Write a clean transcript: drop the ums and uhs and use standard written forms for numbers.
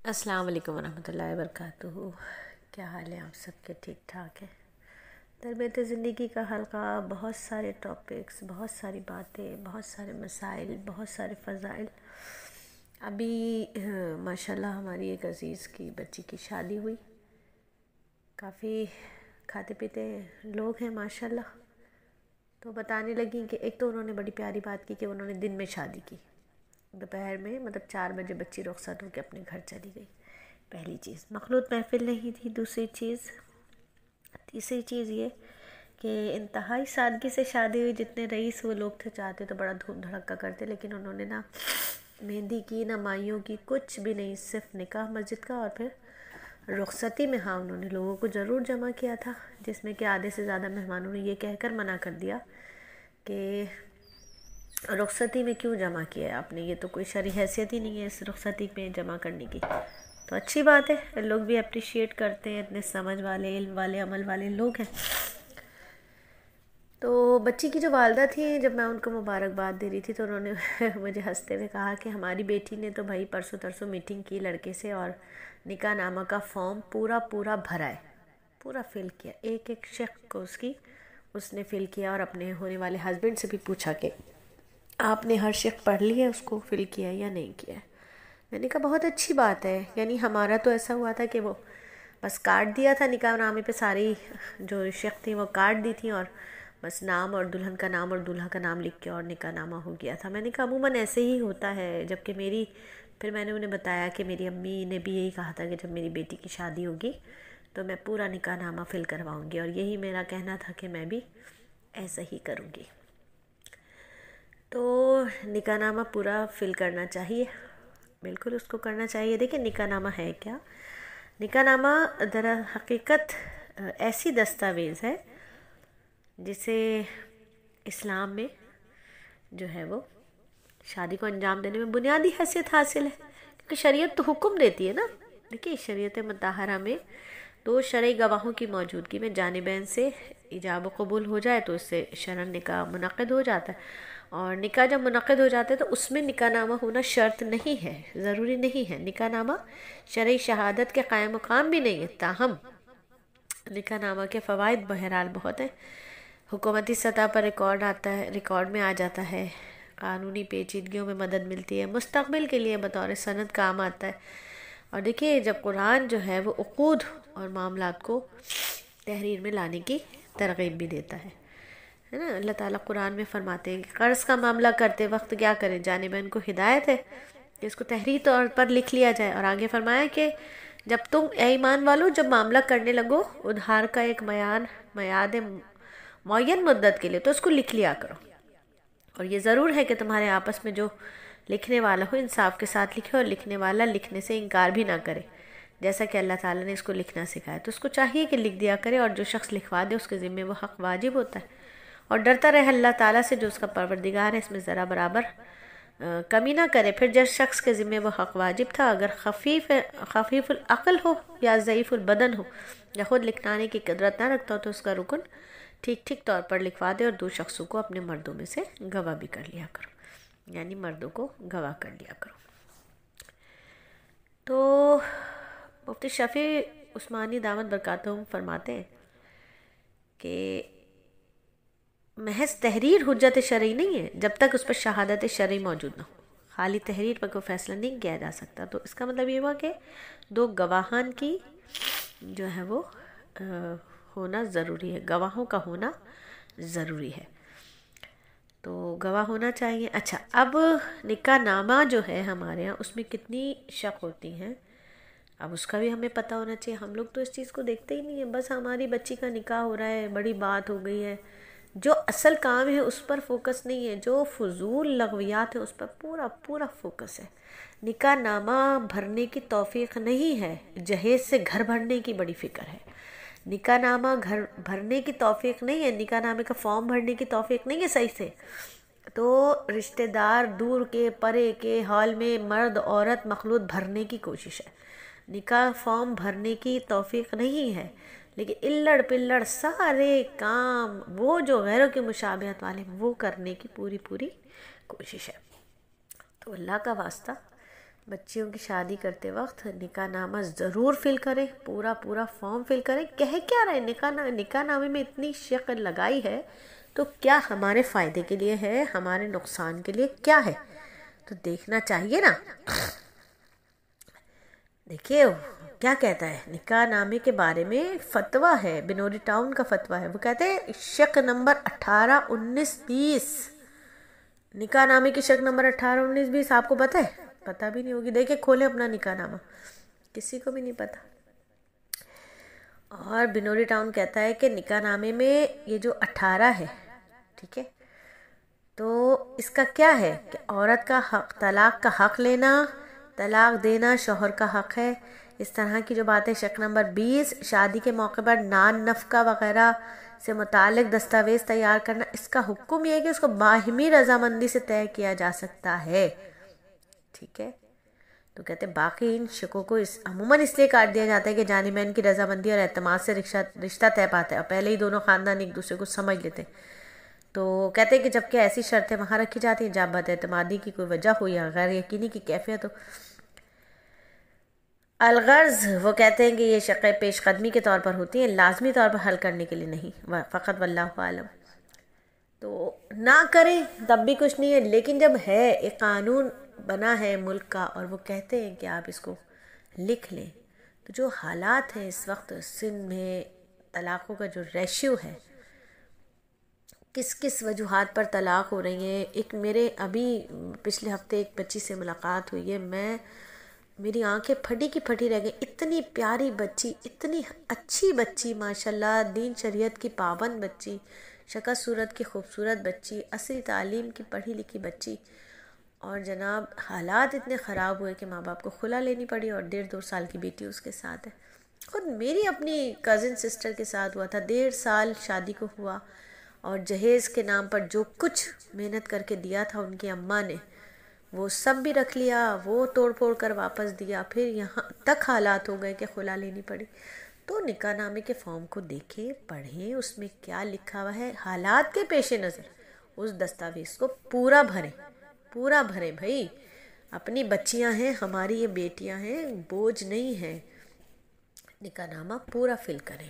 السلام علیکم ورحمۃ اللہ وبرکاتہ۔ کیا حال ہے آپ سب کے؟ ٹھیک ٹھاک ہے؟ تربیت زندگی کا حلقہ، بہت سارے ٹاپکس، بہت ساری باتیں، بہت سارے مسائل، بہت سارے فضائل۔ ابھی ماشاءاللہ ہماری ایک عزیز کی بچی کی شادی ہوئی، کافی کھاتے پیتے لوگ ہیں ماشاءاللہ۔ تو بتانے لگیں کہ ایک تو انہوں نے بڑی پیاری بات کی کہ انہوں نے دن میں شادی کی، دوپہر میں مطلب 4 بجے بچی رخصت ہو کے اپنے گھر چلی گئی۔ پہلی چیز مخلوط محفل نہیں تھی، دوسری چیز، تیسری چیز یہ کہ انتہائی سادگی سے شادی ہوئی۔ جتنے رئیس وہ لوگ تھے چاہتے تو بڑا دھوم دھڑکا کرتے، لیکن انہوں نے نہ مہندی کی نہ مائیوں کی، کچھ بھی نہیں، صرف نکاح مسجد کا اور پھر رخصتی میں ہاں انہوں نے لوگوں کو ضرور جمع کیا تھا، جس میں کہ آدھے سے زیادہ مہمانوں نے یہ کہہ کر منع کر دیا کہ رخصتی میں کیوں جمع کیا ہے آپ نے، یہ تو کوئی شرعی حیثیت ہی نہیں ہے اس رخصتی میں جمع کرنے کی۔ تو اچھی بات ہے، لوگ بھی اپریشیٹ کرتے ہیں، اتنے سمجھ والے، علم والے، عمل والے لوگ ہیں۔ تو بچی کی جو والدہ تھی، جب میں ان کو مبارکباد دے رہی تھی تو انہوں نے مجھے ہنستے ہوئے کہا کہ ہماری بیٹی نے تو بھائی پرسوں ترسوں میٹنگ کی لڑکے سے اور نکاح نامہ کا فارم پورا بھرا ہے، پورا فل کیا، ایک ایک شق کو اس نے فل کیا، اور اپنے ہونے والے ہسبینڈ سے بھی پوچھا کہ آپ نے ہر شق پڑھ لی ہے، اس کو فل کیا یا نہیں کیا ہے۔ میں نے کہا بہت اچھی بات ہے، یعنی ہمارا تو ایسا ہوا تھا کہ وہ بس کاٹ دیا تھا، نکاح نامے پہ ساری جو شق تھیں وہ کاٹ دی تھیں، اور بس نام اور دلہن کا نام اور دولہا کا نام لکھ کے اور نکاح نامہ ہو گیا تھا۔ میں نے کہا عموماً ایسے ہی ہوتا ہے، جبکہ پھر میں نے انہیں بتایا کہ میری امی نے بھی یہی کہا تھا کہ جب میری بیٹی کی شادی ہوگی تو میں پورا نکاح نامہ فل کرواؤں گی، اور یہی میرا کہنا تھا کہ میں بھی ایسا ہی کروں گی۔ تو نکاح نامہ پورا فل کرنا چاہیے، بالکل اس کو کرنا چاہیے۔ دیکھیں نکاح نامہ ہے کیا؟ نکاح نامہ در حقیقت ایسی دستاویز ہے جسے اسلام میں جو ہے وہ شادی کو انجام دینے میں بنیادی حیثیت حاصل ہے، کیونکہ شریعت تو حکم دیتی ہے نا۔ دیکھیے شریعت مطہرہ میں 2 شرعی گواہوں کی موجودگی میں جانبین سے ایجاب و قبول ہو جائے تو اس سے شرعاً نکاح منعقد ہو جاتا ہے، اور نکاح جب منعقد ہو جاتا ہے تو اس میں نکاح نامہ ہونا شرط نہیں ہے، ضروری نہیں ہے۔ نکاح نامہ شرعی شہادت کے قائم مقام بھی نہیں ہے، تاہم نکاح نامہ کے فوائد بہرحال بہت ہیں۔ حکومتی سطح پر ریکارڈ میں آ جاتا ہے، قانونی پیچیدگیوں میں مدد ملتی ہے، مستقبل کے لیے بطور سند کام آتا ہے۔ اور دیکھیے جب قرآن جو ہے وہ عقود اور معاملات کو تحریر میں لانے کی ترغیب بھی دیتا ہے نا۔ اللہ تعالیٰ قرآن میں فرماتے ہیں کہ قرض کا معاملہ کرتے وقت کیا کریں، جانبین کو ہدایت ہے کہ اس کو تحریری طور پر لکھ لیا جائے، اور آگے فرمایا کہ جب تم اے ایمان والو جب معاملہ کرنے لگو ادھار کا ایک میعاد معین مدت کے لیے تو اس کو لکھ لیا کرو، اور یہ ضرور ہے کہ تمہارے آپس میں جو لکھنے والا ہو انصاف کے ساتھ لکھے، اور لکھنے والا لکھنے سے انکار بھی نہ کرے، جیسا کہ اللہ تعالیٰ نے اس کو لکھنا سکھایا، تو اس کو چاہیے کہ لکھ دیا کرے، اور جو شخص لکھوا دے اس کے ذمہ وہ حق واجب ہوتا ہے، اور ڈرتا رہے اللہ تعالیٰ سے جو اس کا پروردگار ہے، اس میں ذرا برابر کمی نہ کرے۔ پھر جس شخص کے ذمہ وہ حق واجب تھا اگر خفیف العقل ہو یا ضعیف البدن ہو یا خود لکھوانے کی قدرت نہ رکھتا ہو تو اس کا رکن ٹھیک طور پر لکھوا دے، اور 2 شخصوں کو اپنے مردوں میں سے گواہ بھی کر لیا کرو، یعنی مردوں کو گواہ کر لیا کرو۔ تو مفتی شفیع عثمانی دامت برکاتہم فرماتے ہیں کہ محض تحریر حجت شرعی نہیں ہے جب تک اس پر شہادت شرعی موجود نہ ہو، خالی تحریر پر کوئی فیصلہ نہیں کیا جا سکتا۔ تو اس کا مطلب یہ ہوا کہ 2 گواہان کی جو ہے وہ ہونا ضروری ہے، گواہوں کا ہونا ضروری ہے، تو گواہ ہونا چاہیے۔ اچھا، اب نکاح نامہ جو ہے ہمارے ہاں اس میں کتنی شق ہوتی ہیں، اب اس کا بھی ہمیں پتہ ہونا چاہیے۔ ہم لوگ تو اس چیز کو دیکھتے ہی نہیں ہیں، بس ہماری بچی کا نکاح ہو رہا ہے، بڑی بات ہو گئی ہے، جو اصل کام ہے اس پر فوکس نہیں ہے، جو فضول لغویات ہیں اس پر پورا فوکس ہے۔ نکاح نامہ بھرنے کی توفیق نہیں ہے، جہیز سے گھر بھرنے کی بڑی فکر ہے۔ نکاح نامہ گھر بھرنے کی توفیق نہیں ہے، نکاح نامے کا فارم بھرنے کی توفیق نہیں ہے صحیح سے، تو رشتہ دار دور کے پرے کے ہال میں مرد عورت مخلوط بھرنے کی کوشش ہے، نکاح فارم بھرنے کی توفیق نہیں ہے، لیکن الڑ پلڑ سارے کام وہ جو غیروں کی مشابہت والے وہ کرنے کی پوری کوشش ہے۔ تو اللہ کا واسطہ بچیوں کی شادی کرتے وقت نکاح نامہ ضرور فل کریں، پورا فارم فل کریں۔ کہہ کیا رہے نکاح نامے میں اتنی شکل لگائی ہے تو کیا ہمارے فائدے کے لیے ہے، ہمارے نقصان کے لیے کیا ہے، تو دیکھنا چاہیے نا۔ دیکھیے کیا کہتا ہے نکاح نامے کے بارے میں، فتویٰ ہے، بنوری ٹاؤن کا فتویٰ ہے۔ وہ کہتے ہیں شق نمبر 18، 19، 20، نکاح نامے کی شق نمبر 18، 19، 20 آپ کو پتہ ہے؟ پتہ بھی نہیں ہوگی، دیکھیں کھولیں اپنا نکاح نامہ، کسی کو بھی نہیں پتہ۔ اور بنوری ٹاؤن کہتا ہے کہ نکاح نامے میں یہ جو 18 ہے، ٹھیک ہے، تو اس کا کیا ہے کہ عورت کا حق، طلاق کا حق لینا، طلاق دینا شوہر کا حق ہے۔ اس طرح کی جو باتیں۔ شق نمبر 20، شادی کے موقع پر نان نفقہ وغیرہ سے متعلق دستاویز تیار کرنا، اس کا حکم یہ ہے کہ اس کو باہمی رضامندی سے طے کیا جا سکتا ہے، ٹھیک ہے۔ تو کہتے ہیں باقی ان شقوں کو عموماً اس لیے کاٹ دیا جاتا ہے کہ جانبین کی رضامندی اور اعتماد سے رشتہ طے پاتا ہے، اور پہلے ہی دونوں خاندان ایک دوسرے کو سمجھ لیتے ہیں۔ تو کہتے ہیں کہ جبکہ ایسی شرطیں وہاں رکھی جاتی ہیں جہاں بد اعتمادی کی کوئی وجہ ہو یا غیر یقینی کی کیفیت ہو۔ الغرض وہ کہتے ہیں کہ یہ شقیں پیش قدمی کے طور پر ہوتی ہیں، لازمی طور پر حل کرنے کے لیے نہیں، فقط واللہ عالم۔ تو نہ کریں تب بھی کچھ نہیں ہے، لیکن جب ہے ایک قانون بنا ہے ملک کا اور وہ کہتے ہیں کہ آپ اس کو لکھ لیں، تو جو حالات ہیں اس وقت سندھ میں طلاقوں کا جو ریشیو ہے، کس وجوہات پر طلاق ہو رہی ہیں۔ ایک میرے ابھی پچھلے ہفتے ایک بچی سے ملاقات ہوئی ہے، میری آنکھیں پھٹی کی پھٹی رہ گئی۔ اتنی پیاری بچی، اتنی اچھی بچی، ماشاءاللہ دین شریعت کی پابند بچی، شکل صورت کی خوبصورت بچی، عصری تعلیم کی پڑھی لکھی بچی، اور جناب حالات اتنے خراب ہوئے کہ ماں باپ کو خلا لینی پڑی، اور 1.5-2 سال کی بیٹی اس کے ساتھ ہے۔ خود میری اپنی کزن سسٹر کے ساتھ ہوا تھا، 1.5 سال شادی کو ہوا، اور جہیز کے نام پر جو کچھ محنت کر کے دیا تھا ان کی اماں نے، وہ سب بھی رکھ لیا، وہ توڑ پھوڑ کر واپس دیا، پھر یہاں تک حالات ہو گئے کہ خلا لینی پڑی۔ تو نکاح نامے کے فارم کو دیکھیں، پڑھیں، اس میں کیا لکھا ہوا ہے، حالات کے پیش نظر اس دستاویز کو پورا بھریں بھائی۔ اپنی بچیاں ہیں، ہماری یہ بیٹیاں ہیں، بوجھ نہیں ہیں، نکاح نامہ پورا فل کریں۔